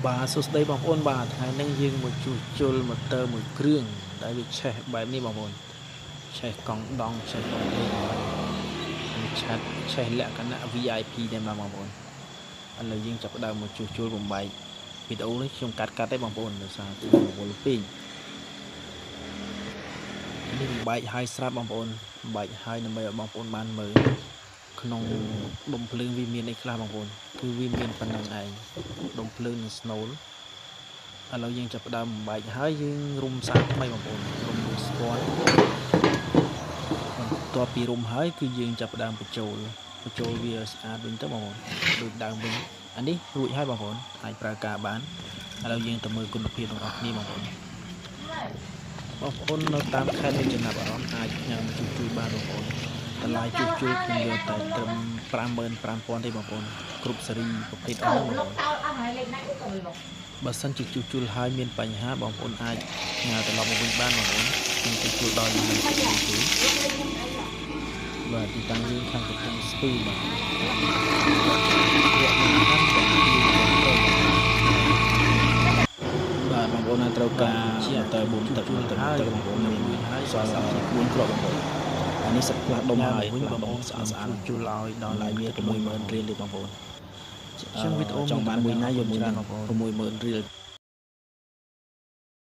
បាទសួស្តីបងប្អូនបាទថ្ងៃនេះយើងមកជួសជុលម៉ូទ័រមួយគ្រឿងដែលវាឆេះបែបនេះបងប្អូនឆេះកង់ដង់ឆេះកង់ភ្លើងហើយឆេះលក្ខណៈ VIP តែម្ដងបងប្អូនឥឡូវយើងចាប់ផ្ដើមមកជួសជុលបំបែកវីដេអូនេះខ្ញុំកាត់ទេបងប្អូនដោយសារគឺរវល់ពេកនេះបំបែកហើយស្រាប់បងប្អូនបំបែកហើយដើម្បីឲ្យបងប្អូនបានមើលក្នុងដុំភ្លើងវាមានអីខ្លះបងប្អូនគឺវាមានប៉ុណ្ណឹងឯងដុំភ្លើងនិងស្នូលឥឡូវយើងចាប់ផ្ដើមបំបែកហើយយើងរុំសាកថ្មីបងប្អូនរុំមួយស្ពាន់បន្ទាប់ពីរុំហើយគឺយើងចាប់ផ្ដើមបញ្ចូលវាស្អាតវិញទៅបងប្អូនដូចដើមវិញអានេះរួចហើយបងប្អូនអាចប្រើការបានឥឡូវយើងទៅមើលគុណភាពរបស់គ្នាបងប្អូននៅតាមខេត្តមានចំណាប់អារម្មណ៍អាចញ៉ាំជួសជុលបានបងប្អូនតម្លៃជួសជុលគឺយកតែត្រឹម 55,000 ទេបងប្អូនគ្រប់ស៊េរីប្រភេទអស់បងប្អូនបើសិនជាជួសជុលហើយមានបញ្ហាបងប្អូនអាចញ៉ាំត្រឡប់មកវិញបានបងប្អូនខ្ញុំជួសជុលដល់យើងបាទទីតាំងយើងខាងកំពង់ស្ពឺបាទបងប្អូនអាចត្រូវការតែប៊ូមទឹកបងប្អូនមានហើយសល់4គ្រាប់បងប្អូនអានេះសិតផ្លាស់ដុំហើយវិញបងប្អូនស្អាតជួលឲ្យដល់ឡាយវា 60000 រៀលទេបងប្អូនខ្ញុំវីដេអូចង់បានមួយណាយកមួយណា60000 រៀល